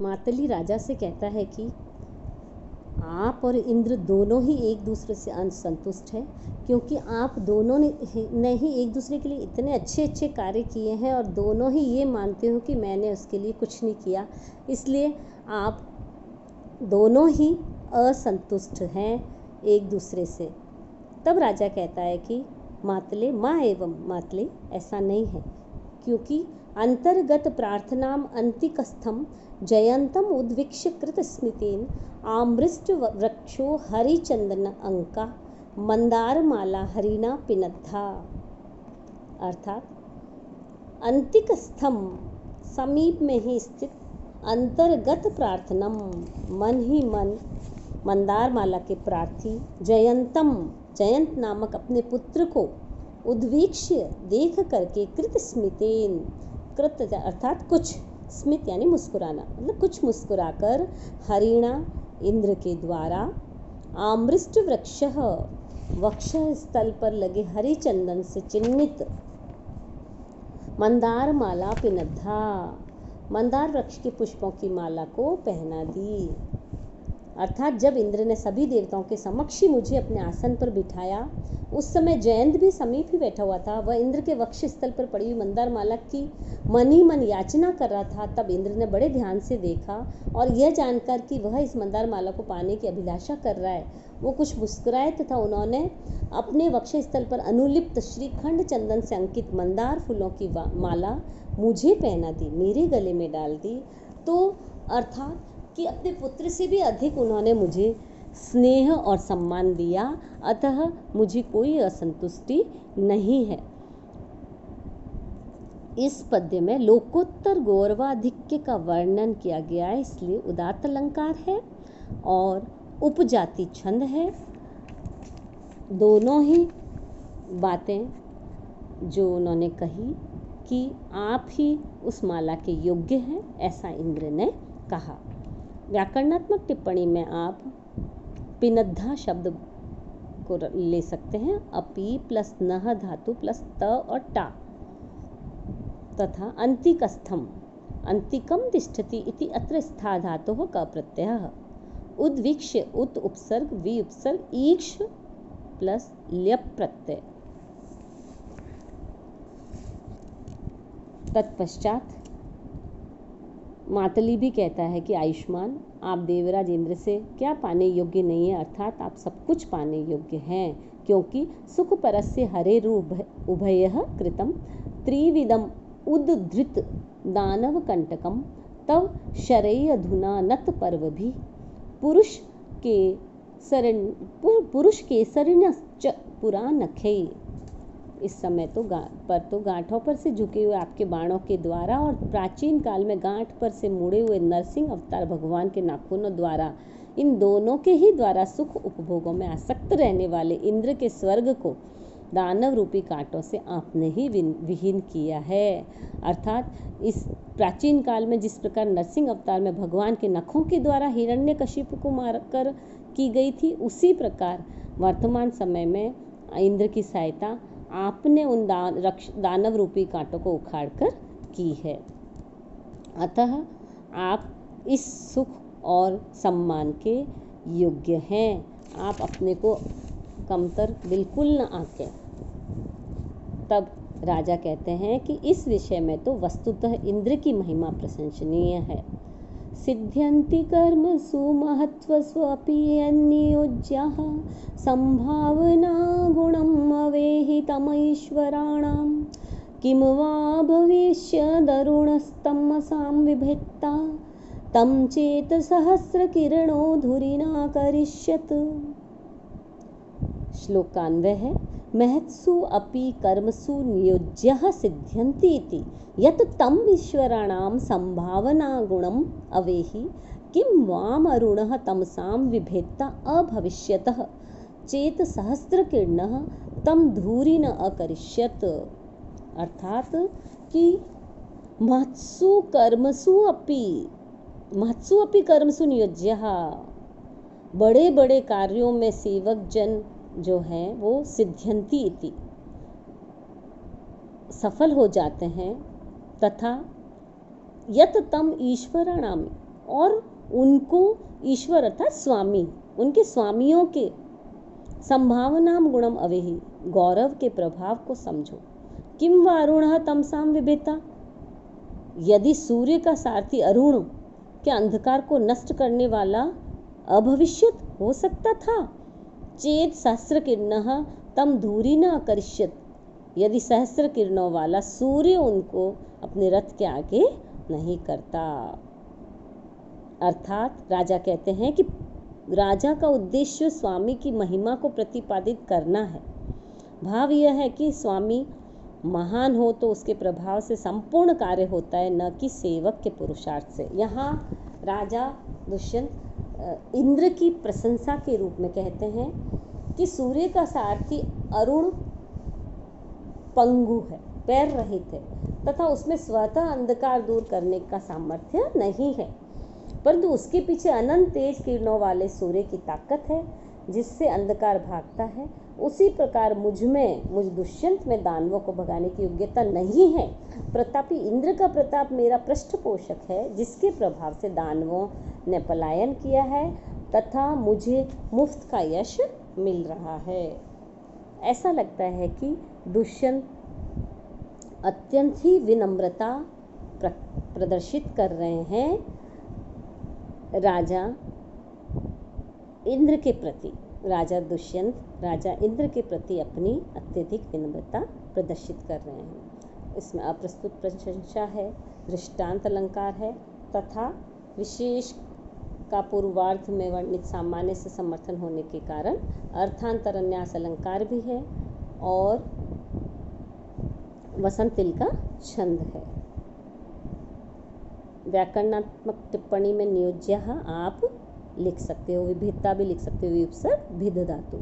मातली राजा से कहता है कि आप और इंद्र दोनों ही एक दूसरे से असंतुष्ट हैं, क्योंकि आप दोनों ने ही एक दूसरे के लिए इतने अच्छे अच्छे कार्य किए हैं और दोनों ही ये मानते हो कि मैंने उसके लिए कुछ नहीं किया, इसलिए आप दोनों ही असंतुष्ट हैं एक दूसरे से। तब राजा कहता है कि मातले माँ एवं मातले, ऐसा नहीं है, क्योंकि अंतर्गत प्रार्थनाम अंतिकस्थम जयंतम उद्वीक्ष्य कृत स्मृतिन आमृष्ट वृक्षो हरिचंदन अंका मंदार माला हरिणा पिनद्धा। अर्थात अंतिकस्थम, समीप में ही स्थित, अंतर्गत प्रार्थनम, मन ही मन, मंदार माला के प्रार्थी, जयंतम, जयंत नामक अपने पुत्र को, उद्वीक्ष्य देख करके, कृत स्मितेन, कृत अर्थात कुछ, स्मित यानी मुस्कुराना, मतलब कुछ मुस्कुराकर, हरिणा इंद्र के द्वारा, आमृष्ट वृक्ष, वक्ष स्थल पर लगे हरि चंदन से चिन्हित, मंदार माला पिनद्धा, मंदार वृक्ष के पुष्पों की माला को पहना दी। अर्थात जब इंद्र ने सभी देवताओं के समक्ष ही मुझे अपने आसन पर बिठाया, उस समय जयंत भी समीप ही बैठा हुआ था। वह इंद्र के वक्ष स्थल पर पड़ी हुई मंदार माला की मन ही मन याचना कर रहा था। तब इंद्र ने बड़े ध्यान से देखा और यह जानकर कि वह इस मंदार माला को पाने की अभिलाषा कर रहा है, वो कुछ मुस्कुराए तथा उन्होंने अपने वक्ष स्थल पर अनुलिप्त श्रीखंड चंदन से अंकित मंदार फूलों की माला मुझे पहना दी, मेरे गले में डाल दी। तो अर्थात कि अपने पुत्र से भी अधिक उन्होंने मुझे स्नेह और सम्मान दिया, अतः मुझे कोई असंतुष्टि नहीं है। इस पद्य में लोकोत्तर गौरवाधिक्य का वर्णन किया गया है, इसलिए उदात्त अलंकार है और उपजाति छंद है। दोनों ही बातें जो उन्होंने कही कि आप ही उस माला के योग्य हैं, ऐसा इंद्र ने कहा। व्याकरणात्मक टिप्पणी में आप पिनद्धा शब्द को ले सकते हैं, अपी प्लस नह धातु प्लस त और टा, तथा अंतिकस्थम, अंतिकम तिष्ठति इति अत्र स्था धातुः क प्रत्ययः, उद्वीक्ष्य उत उपसर्ग वि उपसर्ग ईक्ष प्लस ल्यप प्रत्यय। तत्पश्चात मातली भी कहता है कि आयुष्मान, आप देवराज इंद्र से क्या पाने योग्य नहीं है, अर्थात आप सब कुछ पाने योग्य हैं, क्योंकि सुख परस्य हरेरु उभयः कृतम त्रिविधम उद्धृत दानव कंटकम तव शरय अधुना नत पर्व भी पुरुष के शरण पुरा नखे। इस समय तो गांठों पर से झुके हुए आपके बाणों के द्वारा और प्राचीन काल में गांठ पर से मुड़े हुए नरसिंह अवतार भगवान के नाखूनों द्वारा, इन दोनों के ही द्वारा सुख उपभोगों में आसक्त रहने वाले इंद्र के स्वर्ग को दानव रूपी कांटों से आपने ही विहीन किया है। अर्थात इस प्राचीन काल में जिस प्रकार नरसिंह अवतार में भगवान के नखों के द्वारा हिरण्यकशिपु को मारकर की गई थी, उसी प्रकार वर्तमान समय में इंद्र की सहायता आपने उन दानव रूपी कांटों को उखाड़कर की है। अतः आप इस सुख और सम्मान के योग्य हैं, आप अपने को कमतर बिल्कुल न आंकें। तब राजा कहते हैं कि इस विषय में तो वस्तुतः इंद्र की महिमा प्रशंसनीय है। सिद्ध्यन्ति कर्मसु महत्त्वसु अपि अन्योज्याः संभावना गुणम् अवेहितमैश्वराणां किं वा भविष्यदरुणस्तमसां विभेत्ता तं चेत सहस्रकिरणो धुरिना करिष्यत्। श्लोकान्वय है। महत्सु अपि कर्मसु नियोज्यः सिद्ध्यन्ति इति यत् तम् ईश्वराणां संभावना गुणम् अवेहि किं वाम अरुणः तमसां विभेत्ता अभविष्यतः चेत सहस्रकिरणः तं धूरि न अकरिष्यत्। अर्थात कि महत्सु अपि कर्मसु नियोज्यः, बड़े बड़े कार्यों में सेवक जन जो हैं वो सिद्ध्यन्ति इति सफल हो जाते हैं, तथा यत तम ईश्वराणाम और उनको ईश्वर अर्थात स्वामी, उनके स्वामियों के संभावनाम गुणम अवेहि, गौरव के प्रभाव को समझो। किम वारुणः तमसाम विभेता, यदि सूर्य का सारथी अरुण के अंधकार को नष्ट करने वाला अभविष्यत हो सकता था। चेत सहस्र किरणः तम धूरी न अकरिष्यत, यदि सहस्र किरणों वाला सूर्य उनको अपने रथ के आगे नहीं करता। अर्थात राजा कहते हैं कि राजा का उद्देश्य स्वामी की महिमा को प्रतिपादित करना है। भाव यह है कि स्वामी महान हो तो उसके प्रभाव से संपूर्ण कार्य होता है, न कि सेवक के पुरुषार्थ से। यहाँ राजा दुष्यंत इंद्र की प्रशंसा के रूप में कहते हैं कि सूर्य का सारथी अरुण पंगु है, पैर रहित है, तथा उसमें स्वतः अंधकार दूर करने का सामर्थ्य नहीं है, परंतु उसके पीछे अनंत तेज किरणों वाले सूर्य की ताकत है जिससे अंधकार भागता है। उसी प्रकार मुझ दुष्यंत में दानवों को भगाने की योग्यता नहीं है। प्रतापी इंद्र का प्रताप मेरा पृष्ठपोषक है, जिसके प्रभाव से दानवों ने पलायन किया है तथा मुझे मुफ्त का यश मिल रहा है। ऐसा लगता है कि दुष्यंत अत्यंत ही विनम्रता प्रदर्शित कर रहे हैं राजा इंद्र के प्रति। राजा दुष्यंत राजा इंद्र के प्रति अपनी अत्यधिक विनम्रता प्रदर्शित कर रहे हैं। इसमें अप्रस्तुत प्रशंसा है, दृष्टांत अलंकार है तथा विशेष का पूर्वार्ध में वर्णित सामान्य से समर्थन होने के कारण अर्थांतरन्यास अलंकार भी है और वसंतिल का छंद है। व्याकरणात्मक टिप्पणी में नियोज्य आप लिख सकते हो, विभिन्नता भी लिख सकते हो, विपसर्ग भिद धातु।